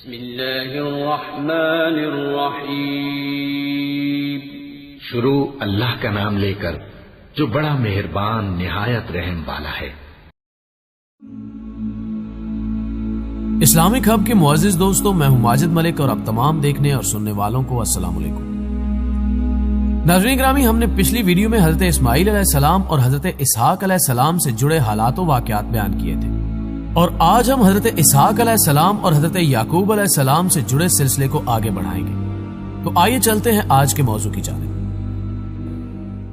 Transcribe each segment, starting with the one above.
بسم اللہ الرحمن الرحیم۔ شروع اللہ کا نام لے کر جو بڑا مہربان نہایت رحم والا ہے۔ اسلامک ہب کے معزز دوستوں، میں ہوں ماجد ملک اور اب تمام دیکھنے اور سننے والوں کو السلام علیکم۔ ناظرین گرامی، ہم نے پچھلی ویڈیو میں حضرت اسماعیل علیہ السلام اور حضرت اسحاق علیہ السلام سے جڑے حالات و واقعات بیان کیے تھے، اور آج ہم حضرت اسحاق علیہ السلام اور حضرت یعقوب علیہ السلام سے جڑے سلسلے کو آگے بڑھائیں گے۔ تو آئیے چلتے ہیں آج کے موضوع کی جانب۔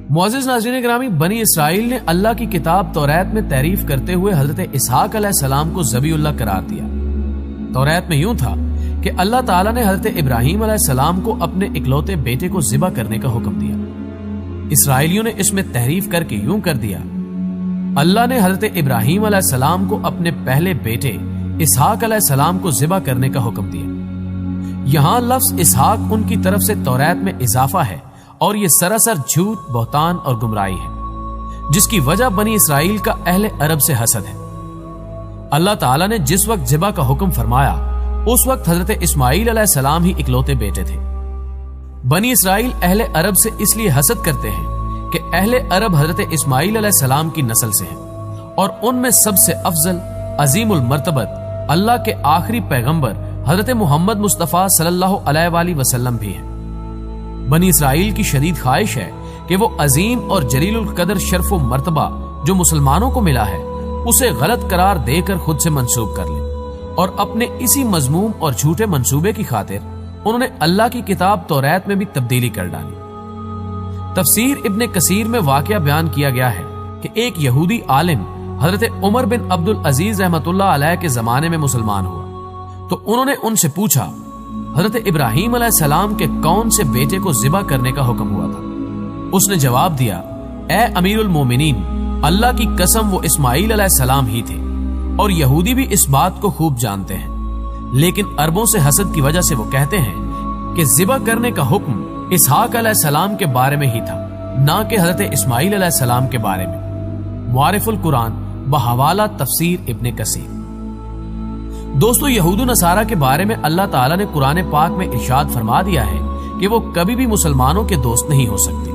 معزز ناظرین گرامی، بنی اسرائیل نے اللہ کی کتاب توریت میں تعریف کرتے ہوئے حضرت اسحاق علیہ السلام کو ذبیح اللہ قرار دیا۔ توریت میں یوں تھا کہ اللہ تعالیٰ نے حضرت ابراہیم علیہ السلام کو اپنے اکلوتے بیٹے کو ذبح کرنے کا حکم دیا۔ اسرائیلیوں نے اس میں تحریف کر کے یوں کر دیا، اللہ نے حضرت ابراہیم علیہ السلام کو اپنے پہلے بیٹے اسحاق علیہ السلام کو ذبح کرنے کا حکم دیا۔ یہاں لفظ اسحاق ان کی طرف سے توریت میں اضافہ ہے، اور یہ سراسر جھوٹ، بہتان اور گمراہی ہے، جس کی وجہ بنی اسرائیل کا اہل عرب سے حسد ہے۔ اللہ تعالیٰ نے جس وقت ذبح کا حکم فرمایا اس وقت حضرت اسماعیل علیہ السلام ہی اکلوتے بیٹے تھے۔ بنی اسرائیل اہل عرب سے اس لیے حسد کرتے ہیں کہ اہل عرب حضرت اسماعیل علیہ السلام کی نسل سے ہیں، اور ان میں سب سے افضل، عظیم المرتبت، اللہ کے آخری پیغمبر حضرت محمد مصطفیٰ صلی اللہ علیہ وآلہ وسلم بھی ہیں۔ بنی اسرائیل کی شدید خواہش ہے کہ وہ عظیم اور جلیل القدر شرف و مرتبہ جو مسلمانوں کو ملا ہے اسے غلط قرار دے کر خود سے منسوب کر لیں، اور اپنے اسی مذموم اور جھوٹے منصوبے کی خاطر انہوں نے اللہ کی کتاب توریت میں بھی تبدیلی کر ڈالی۔ تفسیر ابن کثیر میں واقعہ بیان کیا گیا ہے کہ ایک یہودی عالم حضرت عمر بن عبد العزیز رحمۃ اللہ علیہ کے زمانے میں مسلمان ہوا، تو انہوں نے ان سے پوچھا حضرت ابراہیم علیہ السلام کے کون سے بیٹے کو ذبح کرنے کا حکم ہوا تھا؟ اس نے جواب دیا، اے امیر المومنین، اللہ کی قسم وہ اسماعیل علیہ السلام ہی تھے، اور یہودی بھی اس بات کو خوب جانتے ہیں، لیکن عربوں سے حسد کی وجہ سے وہ کہتے ہیں کہ ذبح کرنے کا حکم اسحاق علیہ السلام کے بارے میں ہی تھا، نہ کہ حضرت اسماعیل علیہ السلام کے بارے میں۔ معارف القرآن بحوالہ تفسیر ابن کثیر۔ دوستو، یہود و نصارہ کے بارے میں اللہ تعالیٰ نے قرآن پاک میں ارشاد فرما دیا ہے کہ وہ کبھی بھی مسلمانوں کے دوست نہیں ہو سکتے۔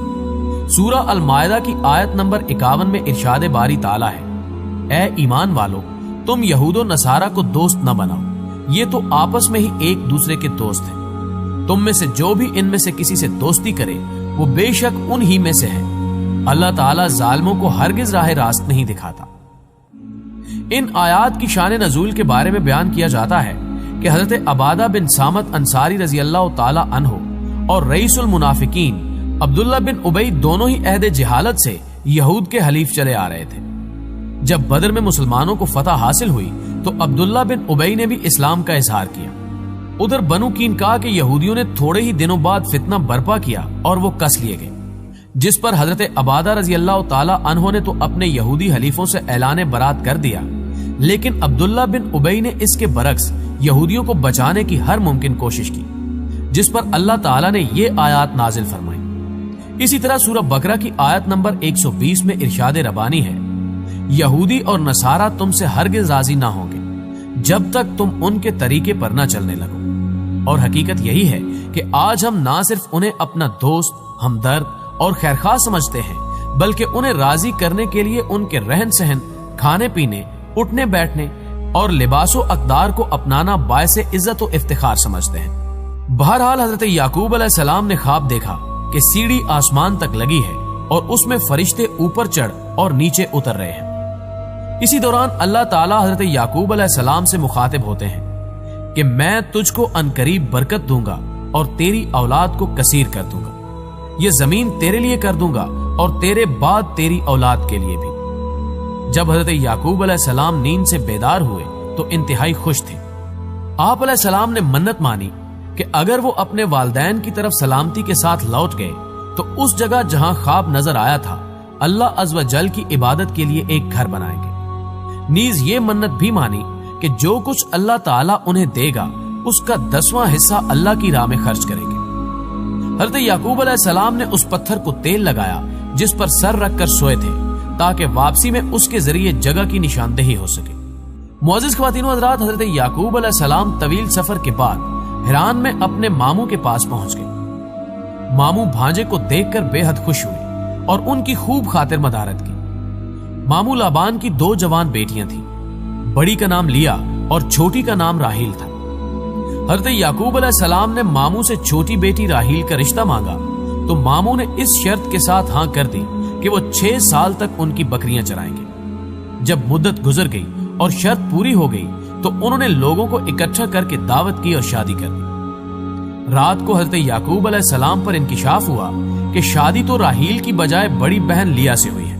سورہ المائدہ کی آیت نمبر 51 میں ارشاد باری تعالیٰ ہے، اے ایمان والو، تم یہود و نصارہ کو دوست نہ بناؤ، یہ تو آپس میں ہی ایک دوسرے کے دوست ہیں، تم میں سے جو بھی ان میں سے کسی سے دوستی کرے وہ بے شک ان ہی میں سے ہے، اللہ تعالیٰ ظالموں کو ہرگز راہ راست نہیں دکھاتا۔ ان آیات کی شان نزول کے بارے میں بیان کیا جاتا ہے کہ حضرت عبادہ بن صامت انصاری رضی اللہ تعالی عنہ اور رئیس المنافقین عبداللہ بن ابی دونوں ہی عہد جہالت سے یہود کے حلیف چلے آ رہے تھے۔ جب بدر میں مسلمانوں کو فتح حاصل ہوئی تو عبداللہ بن ابی نے بھی اسلام کا اظہار کیا۔ ادھر بنو قینقاع کے یہودیوں نے تھوڑے ہی دنوں بعد فتنہ برپا کیا اور وہ کس لیے گئے، جس پر حضرت عبادہ رضی اللہ تعالی عنہ نے تو اپنے یہودی حلیفوں سے اعلان برات کر دیا، لیکن عبداللہ بن ابی نے اس کے برعکس یہودیوں کو بچانے کی ہر ممکن کوشش کی، جس پر اللہ تعالیٰ نے یہ آیات نازل فرمائی۔ اسی طرح سورہ بقرہ کی آیت نمبر 120 میں ارشاد ربانی ہے، یہودی اور نصارہ تم سے ہرگز راضی نہ ہوں گے جب تک تم ان کے طریقے پر نہ چلنے لگو۔ اور حقیقت یہی ہے کہ آج ہم نہ صرف انہیں اپنا دوست، ہمدرد اور خیرخواہ سمجھتے ہیں، بلکہ انہیں راضی کرنے کے لیے ان کے رہن سہن، کھانے پینے، اٹھنے بیٹھنے اور لباس و اقدار کو اپنانا باعث عزت و افتخار سمجھتے ہیں۔ بہرحال حضرت یعقوب علیہ السلام نے خواب دیکھا کہ سیڑھی آسمان تک لگی ہے اور اس میں فرشتے اوپر چڑھ اور نیچے اتر رہے ہیں۔ اسی دوران اللہ تعالیٰ حضرت یعقوب علیہ السلام سے مخاطب ہوتے ہیں کہ میں تجھ کو عنقریب برکت دوں گا اور تیری اولاد کو کثیر کر دوں گا، یہ زمین تیرے لیے کر دوں گا اور تیرے بعد تیری اولاد کے لیے بھی۔ جب حضرت یعقوب علیہ السلام نیند سے بیدار ہوئے تو انتہائی خوش تھے۔ آپ علیہ السلام نے منت مانی کہ اگر وہ اپنے والدین کی طرف سلامتی کے ساتھ لوٹ گئے تو اس جگہ جہاں خواب نظر آیا تھا اللہ عز و جل کی عبادت کے لیے ایک گھر بنائیں گے۔ نیز یہ منت بھی مانی کہ جو کچھ اللہ تعالیٰ انہیں دے گا اس کا 10واں حصہ اللہ کی راہ میں خرچ کریں گے۔ حضرت یعقوب علیہ السلام نے اس پتھر کو تیل لگایا جس پر سر رکھ کر سوئے تھے، تاکہ واپسی میں اس کے ذریعے جگہ کی نشاندہی ہو سکے۔ معزز خواتین و حضرات، حضرت یعقوب علیہ السلام طویل سفر کے بعد حران میں اپنے ماموں کے پاس پہنچ گئے۔ ماموں بھانجے کو دیکھ کر بے حد خوش ہوئے اور ان کی خوب خاطر مدارت کی۔ ماموں لابان کی 2 جوان بیٹیاں تھیں، بڑی کا نام لیا اور چھوٹی کا نام راحیل تھا۔ حضرت یعقوب علیہ السلام نے ماموں سے چھوٹی بیٹی راحیل کا رشتہ مانگا تو ماموں نے اس شرط کے ساتھ ہاں کر دی کہ وہ 6 سال تک ان کی بکریاں چرائیں گے۔ جب مدت گزر گئی اور شرط پوری ہو گئی تو انہوں نے لوگوں کو اکٹھا کر کے دعوت کی اور شادی کر دی۔ رات کو حضرت یعقوب علیہ السلام پر انکشاف ہوا کہ شادی تو راحیل کی بجائے بڑی بہن لیا سے ہوئی ہے۔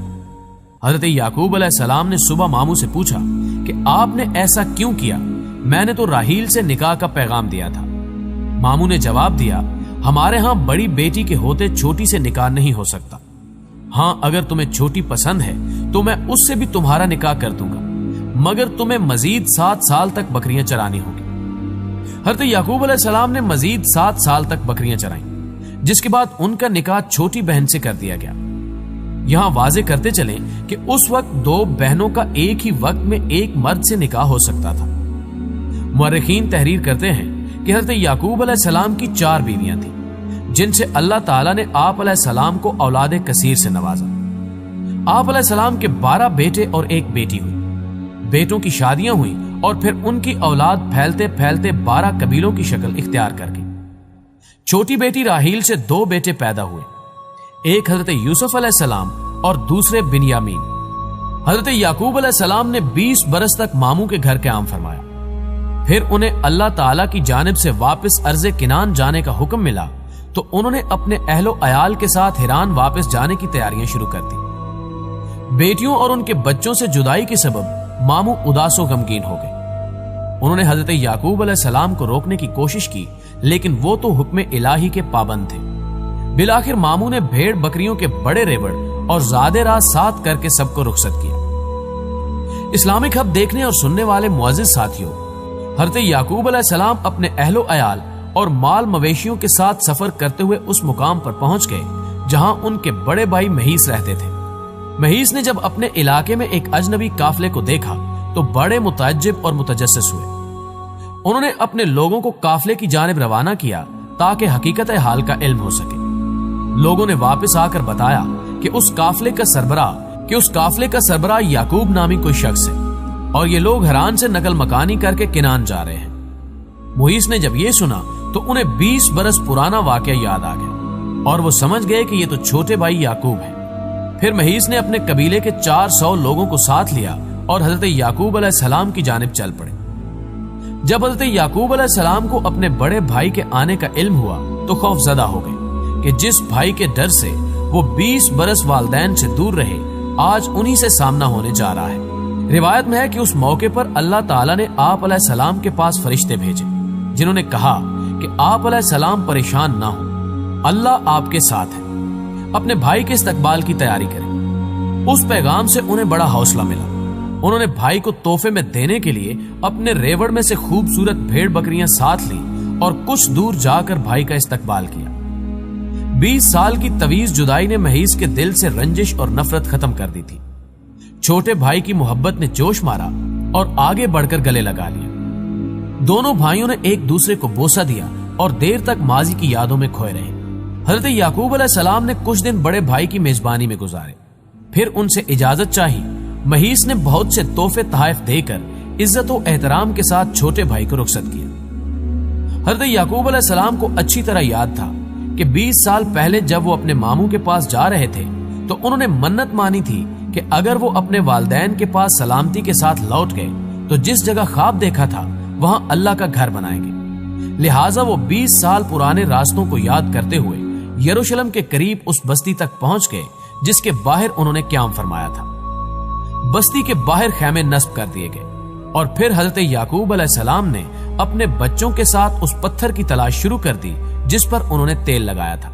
حضرت یعقوب علیہ السلام نے صبح ماموں سے پوچھا کہ آپ نے ایسا کیوں کیا؟ میں نے تو راحیل سے نکاح کا پیغام دیا تھا۔ ماموں نے جواب دیا، ہمارے ہاں بڑی بیٹی کے ہوتے چھوٹی سے نکاح نہیں ہو سکتا۔ ہاں اگر تمہیں چھوٹی پسند ہے تو میں اس سے بھی تمہارا نکاح کر دوں گا، مگر تمہیں مزید 7 سال تک بکریاں چرانی ہوگی۔ حضرت یعقوب علیہ السلام نے مزید 7 سال تک بکریاں چرائیں، جس کے بعد ان کا نکاح چھوٹی بہن سے کر دیا گیا۔ یہاں واضح کرتے چلیں کہ اس وقت 2 بہنوں کا ایک ہی وقت میں ایک مرد سے نکاح ہو سکتا تھا۔ مورخین تحریر کرتے ہیں کہ حضرت یعقوب علیہ السلام کی 4 بیویاں تھیں، جن سے اللہ تعالیٰ نے آپ علیہ السلام کو اولاد کثیر سے نوازا۔ آپ علیہ السلام کے 12 بیٹے اور 1 بیٹی ہوئی۔ بیٹوں کی شادیاں ہوئیں اور پھر ان کی اولاد پھیلتے پھیلتے 12 قبیلوں کی شکل اختیار کر گئی۔ چھوٹی بیٹی راحیل سے 2 بیٹے پیدا ہوئے، ایک حضرت یوسف علیہ السلام اور دوسرے بنیامین۔ حضرت یعقوب علیہ السلام نے 20 برس تک ماموں کے گھر قیام فرمایا۔ پھر انہیں اللہ تعالیٰ کی جانب سے واپس ارض کنعان جانے کا حکم ملا تو انہوں نے اپنے اہل و عیال کے ساتھ حران واپس جانے کی تیاریاں شروع کر دی۔ بیٹیوں اور ان کے بچوں سے جدائی کے سبب ماموں اداس و غمگین ہو گئے۔ انہوں نے حضرت یعقوب علیہ السلام کو روکنے کی کوشش کی، لیکن وہ تو حکم الہی کے پابند تھے۔ بالآخر ماموں نے بھیڑ بکریوں کے بڑے ریوڑ اور زیادہ راہ ساتھ کر کے سب کو رخصت کیا۔ اسلامک ہب دیکھنے اور سننے والے معزز ساتھیوں، حضرت یعقوب علیہ السلام اپنے اہل و عیال اور مال مویشیوں کے ساتھ سفر کرتے ہوئے اس مقام پر پہنچ گئے جہاں ان کے بڑے بھائی مہیس رہتے تھے۔ مہیس نے جب اپنے علاقے میں ایک اجنبی قافلے کو دیکھا تو بڑے متعجب اور متجسس ہوئے۔ انہوں نے اپنے لوگوں کو قافلے کی جانب روانہ کیا تاکہ حقیقت حال کا علم ہو سکے۔ لوگوں نے واپس آ کر بتایا کہ اس قافلے کا سربراہ یعقوب نامی کوئی شخص ہے اور یہ لوگ حران سے نقل مکانی کر کے کنعان جا رہے ہیں۔ مہیس نے جب یہ سنا تو انہیں 20 برس پرانا واقعہ یاد آ گیا اور وہ سمجھ گئے کہ یہ تو چھوٹے بھائی یعقوب ہیں۔ پھر مہیس نے اپنے قبیلے کے 400 لوگوں کو ساتھ لیا اور حضرت یعقوب علیہ السلام کی جانب چل پڑے۔ جب حضرت یعقوب علیہ السلام کو اپنے بڑے بھائی کے آنے کا علم ہوا تو خوف زدہ ہو گئے کہ جس بھائی کے ڈر سے وہ 20 برس والدین سے دور رہے، آج انہی سے سامنا ہونے جا رہا ہے۔ روایت میں ہے کہ اس موقع پر اللہ تعالیٰ نے آپ علیہ السلام کے پاس فرشتے بھیجے جنہوں نے کہا کہ آپ علیہ السلام پریشان نہ ہوں، اللہ آپ کے ساتھ ہے، اپنے بھائی کے استقبال کی تیاری کریں۔ اس پیغام سے انہیں بڑا حوصلہ ملا۔ انہوں نے بھائی کو تحفے میں دینے کے لیے اپنے ریوڑ میں سے خوبصورت بھیڑ بکریاں ساتھ لی اور کچھ دور جا کر بھائی کا استقبال کیا۔ 20 سال کی طویل جدائی نے مہیس کے دل سے رنجش اور نفرت ختم کر دی تھی۔ چھوٹے بھائی کی محبت نے جوش مارا اور آگے بڑھ کر گلے لگا لیا۔ دونوں بھائیوں نے ایک دوسرے کو بوسہ دیا اور دیر تک ماضی کی یادوں میں کھوئے رہے۔ حضرت یعقوب علیہ السلام نے کچھ دن بڑے بھائی کی میزبانی میں گزارے، پھر ان سے اجازت چاہی۔ مہیس نے بہت سے تحفے تحائف دے کر عزت و احترام کے ساتھ چھوٹے بھائی کو رخصت کیا۔ حضرت یعقوب علیہ السلام کو اچھی طرح یاد تھا کہ 20 سال پہلے جب وہ اپنے ماموں کے پاس جا رہے تھے تو انہوں نے منت مانی تھی کہ اگر وہ اپنے والدین کے پاس سلامتی کے ساتھ لوٹ گئے تو جس جگہ خواب دیکھا تھا وہاں اللہ کا گھر بنائیں گے۔ لہٰذا وہ 20 سال پرانے راستوں کو یاد کرتے ہوئے یروشلم کے قریب اس بستی تک پہنچ گئے جس کے باہر انہوں نے قیام فرمایا تھا۔ بستی کے باہر خیمے نصب کر دیے گئے اور پھر حضرت یعقوب علیہ السلام نے اپنے بچوں کے ساتھ اس پتھر کی تلاش شروع کر دی جس پر انہوں نے تیل لگایا تھا۔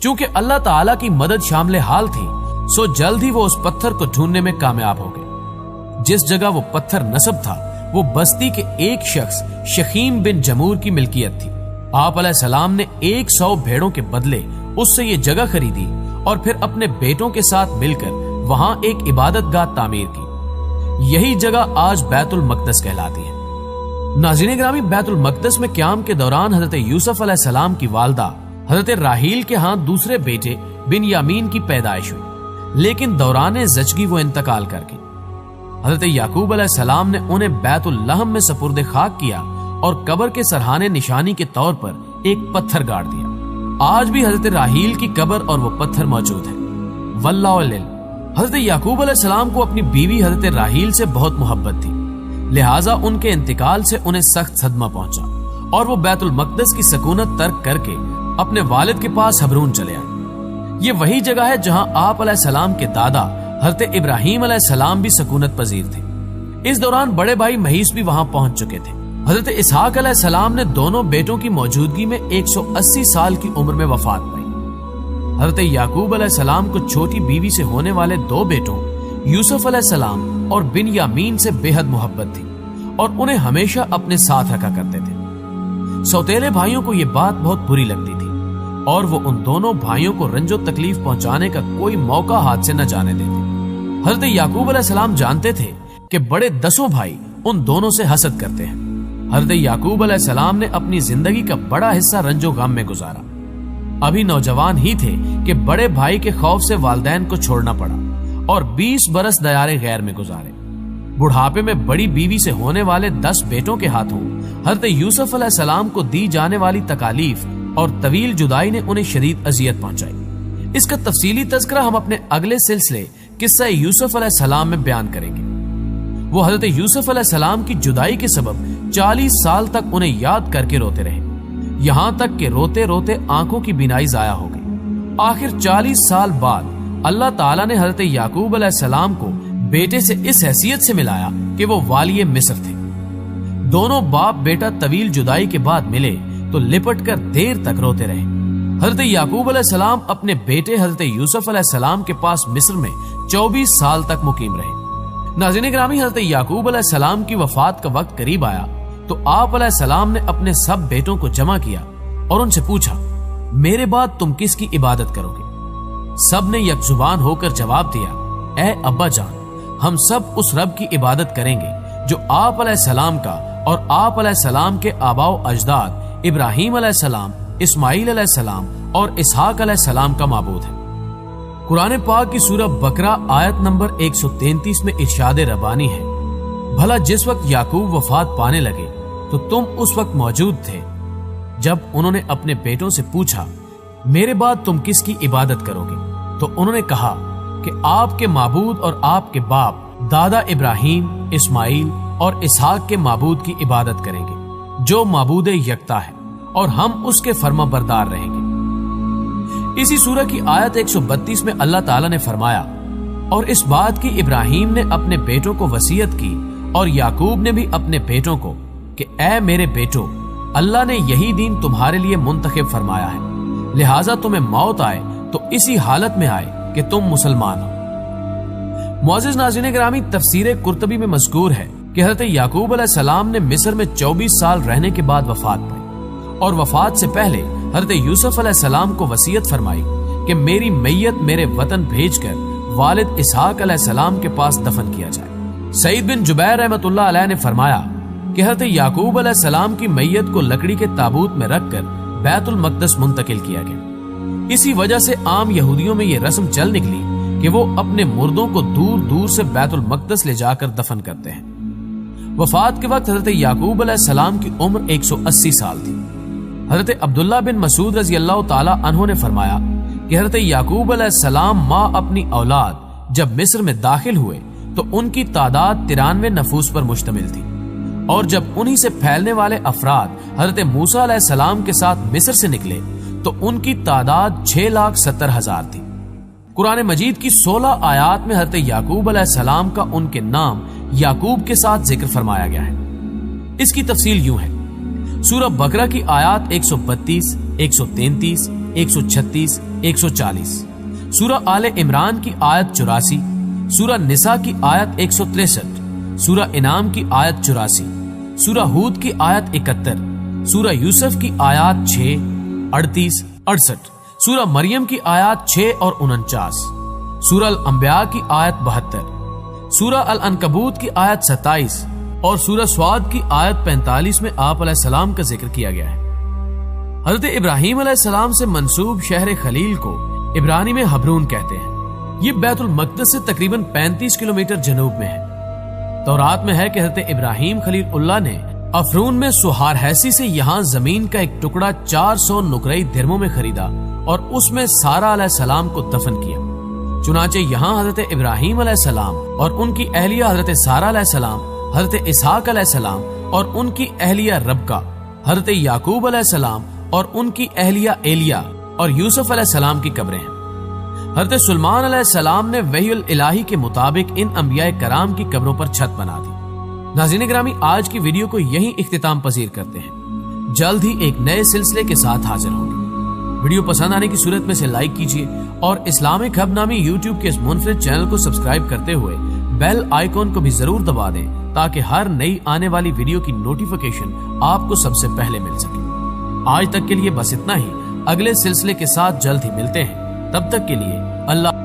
چونکہ اللہ تعالیٰ کی مدد شامل حال تھی سو جلد ہی وہ اس پتھر کو ڈھونڈنے میں کامیاب ہو گئے۔ جس جگہ وہ پتھر نصب تھا وہ بستی کے ایک شخص شخیم بن جمور کی ملکیت تھی۔ آپ علیہ السلام نے 100 بھیڑوں کے بدلے اس سے یہ جگہ خریدی اور پھر اپنے بیٹوں کے ساتھ مل کر وہاں ایک عبادت گاہ تعمیر کی۔ یہی جگہ آج بیت المقدس کہلاتی ہے۔ ناظرین گرامی، بیت المقدس میں قیام کے دوران حضرت یوسف علیہ السلام کی والدہ حضرت راحیل کے ہاں دوسرے بیٹے بنیامین کی پیدائش ہوئی، لیکن دوران زچگی وہ انتقال کر گئی۔ حضرت یعقوب علیہ السلام نے انہیں بیت اللحم میں سپرد خاک کیا اور قبر کے سرحانے نشانی کے طور پر ایک پتھر گاڑ دیا۔ آج بھی حضرت راحیل کی قبر اور وہ پتھر موجود ہے۔ واللہ العلم، حضرت یعقوب علیہ السلام کو اپنی بیوی حضرت راحیل سے بہت محبت تھی، لہٰذا ان کے انتقال سے انہیں سخت صدمہ پہنچا اور وہ بیت المقدس کی سکونت ترک کر کے اپنے والد کے پاس حبرون چلے آئے۔ یہ وہی جگہ ہے جہاں آپ علیہ السلام کے دادا حضرت ابراہیم علیہ السلام بھی سکونت پذیر تھے۔ اس دوران بڑے بھائی مہیس بھی وہاں پہنچ چکے تھے۔ حضرت اسحاق علیہ السلام نے دونوں بیٹوں کی موجودگی میں 180 سال کی عمر میں وفات پائی۔ حضرت یعقوب علیہ السلام کو چھوٹی بیوی سے ہونے والے 2 بیٹوں یوسف علیہ السلام اور بنیامین سے بے حد محبت تھی اور انہیں ہمیشہ اپنے ساتھ رکھا کرتے تھے۔ سوتیلے بھائیوں کو یہ بات بہت بری لگتی تھی اور وہ ان دونوں بھائیوں کو رنج و تکلیف پہنچانے کا کوئی موقع ہاتھ سے نہ جانے دیتے۔ حضرت یعقوب علیہ السلام جانتے تھے کہ بڑے 10 بھائی ان دونوں سے حسد کرتے ہیں۔ حضرت یعقوب علیہ السلام نے اپنی زندگی کا بڑا حصہ رنج و غم میں گزارا۔ ابھی نوجوان ہی تھے کہ بڑے بھائی کے خوف سے والدین کو چھوڑنا پڑا اور 20 برس دیار غیر میں گزارے۔ بڑھاپے میں بڑی بیوی سے ہونے والے 10 بیٹوں کے ہاتھوں حضرت یوسف علیہ السلام کو دی جانے والی تکالیف اور طویل جدائی نے انہیں شدید اذیت پہنچائی۔ اس کا تفصیلی تذکرہ ہم اپنے اگلے سلسلے قصہ یوسف علیہ السلام میں بیان کریں گے۔ وہ حضرت یوسف علیہ السلام کی جدائی کے سبب 40 سال تک انہیں یاد کر کے روتے رہے، یہاں تک کہ روتے روتے آنکھوں کی بینائی ضائع ہو گئی۔ آخر 40 سال بعد اللہ تعالیٰ نے حضرت یعقوب علیہ السلام کو بیٹے سے اس حیثیت سے ملایا کہ وہ والی مصر تھے۔ دونوں باپ بیٹا طویل جدائی کے بعد ملے تو لپٹ کر دیر تک روتے رہے۔ حضرت یعقوب علیہ السلام اپنے بیٹے حضرت یوسف علیہ السلام کے پاس مصر میں 24 سال تک مقیم رہے۔ ناظرین گرامی، حضرت یعقوب علیہ السلام کی وفات کا وقت قریب آیا تو آپ علیہ السلام نے اپنے سب بیٹوں کو جمع کیا اور ان سے پوچھا، میرے بعد تم کس کی عبادت کرو گے؟ سب نے یک زبان ہو کر جواب دیا، اے ابا جان، ہم سب اس رب کی عبادت کریں گے جو آپ علیہ السلام کا اور آپ علیہ السلام کے آباء و اجداد ابراہیم علیہ السلام، اسماعیل علیہ السلام اور اسحاق علیہ السلام کا معبود ہے۔ قرآن پاک کی سورہ بقرہ آیت نمبر 133 میں ارشاد ربانی ہے، بھلا جس وقت یعقوب وفات پانے لگے تو تم اس وقت موجود تھے جب انہوں نے اپنے بیٹوں سے پوچھا، میرے بعد تم کس کی عبادت کرو گے؟ تو انہوں نے کہا کہ آپ کے معبود اور آپ کے باپ دادا ابراہیم، اسماعیل اور اسحاق کے معبود کی عبادت کریں گے جو معبود یکتا ہے، اور ہم اس کے فرما بردار رہیں گے۔ اسی سورہ کی آیت 132 میں اللہ تعالیٰ نے فرمایا، اور اس بات کی ابراہیم نے اپنے بیٹوں کو وصیت کی اور یعقوب نے بھی اپنے بیٹوں کو کہ اے میرے بیٹو، اللہ نے یہی دین تمہارے لیے منتخب فرمایا ہے، لہٰذا تمہیں موت آئے تو اسی حالت میں آئے کہ تم مسلمان ہو۔ معزز ناظرین گرامی، تفسیر قرطبی میں مذکور ہے کہ حضرت یعقوب علیہ السلام نے مصر میں 24 سال رہنے کے بعد وفات پائی اور وفات سے پہلے حضرت یوسف علیہ السلام کو وصیت فرمائی کہ میری میت میرے وطن بھیج کر والد اسحاق علیہ السلام کے پاس دفن کیا جائے۔ سعید بن جبیر رحمۃ اللہ علیہ نے فرمایا کہ حضرت یعقوب علیہ السلام کی میت کو لکڑی کے تابوت میں رکھ کر بیت المقدس منتقل کیا گیا۔ اسی وجہ سے عام یہودیوں میں یہ رسم چل نکلی کہ وہ اپنے مردوں کو دور دور سے بیت المقدس لے جا کر دفن کرتے ہیں۔ وفات کے وقت حضرت یعقوب علیہ السلام کی عمر 180 سال تھی۔ حضرت عبداللہ بن مسعود رضی اللہ تعالی عنہ نے فرمایا کہ حضرت یعقوب علیہ السلام ماں اپنی اولاد جب مصر میں داخل ہوئے تو ان کی تعداد 93 نفوس پر مشتمل تھی، اور جب انہی سے پھیلنے والے افراد حضرت موسیٰ علیہ السلام کے ساتھ مصر سے نکلے تو ان کی تعداد 6,70,000 تھی۔ قرآن مجید کی 16 آیات میں حضرت یعقوب علیہ السلام کا ان کے نام یعقوب کے ساتھ ذکر فرمایا گیا ہے۔ اس کی تفصیل یوں ہے، سورہ بقرہ کی آیات 132، 133، 136، 140، سورہ آل عمران کی آیت 84، سورہ نساء کی آیت 163، سورہ انعام کی آیت 84، سورہ ہود کی آیت 71، سورہ یوسف کی آیات 6، 38، 68، سورہ مریم کی آیات 6 اور 49، سورہ الانبیاء کی آیت 72، سورہ العنکبوت کی آیت 27 اور سورہ سواد کی آیت 45 میں آپ علیہ السلام کا ذکر کیا گیا ہے۔ حضرت ابراہیم علیہ السلام سے منسوب شہر خلیل کو عبرانی میں حبرون کہتے ہیں۔ یہ بیت المقدس سے تقریباً 35 کلومیٹر جنوب میں ہے۔ تورات میں ہے کہ حضرت ابراہیم خلیل اللہ نے افرون میں سہار حیثی سے یہاں زمین کا ایک ٹکڑا 400 نقرئی درہموں میں خریدا اور اس میں سارہ علیہ السلام کو دفن کیا۔ چنانچہ یہاں حضرت ابراہیم علیہ السلام اور ان کی اہلیہ حضرت سارہ علیہ السلام، حضرت اسحاق علیہ السلام اور ان کی اہلیہ ربکہ، حضرت یعقوب علیہ السلام اور ان کی اہلیہ ایلیا اور یوسف علیہ السلام کی قبریں ہیں۔ حضرت سلمان علیہ السلام نے وحی الہی کے مطابق ان انبیاء کرام کی قبروں پر چھت بنا دی۔ ناظرین گرامی، آج کی ویڈیو کو یہیں اختتام پذیر کرتے ہیں، جلد ہی ایک نئے سلسلے کے ساتھ حاضر ہوں گے۔ ویڈیو پسند آنے کی صورت میں سے لائک کیجیے اور اسلامک ہب نامی یوٹیوب کے اس منفرد چینل کو سبسکرائب کرتے ہوئے بیل آئیکن کو بھی ضرور دبا دیں تاکہ ہر نئی آنے والی ویڈیو کی نوٹیفیکیشن آپ کو سب سے پہلے مل سکے۔ آج تک کے لیے بس اتنا ہی، اگلے سلسلے کے ساتھ جلد ہی ملتے ہیں، تب تک کے لیے اللہ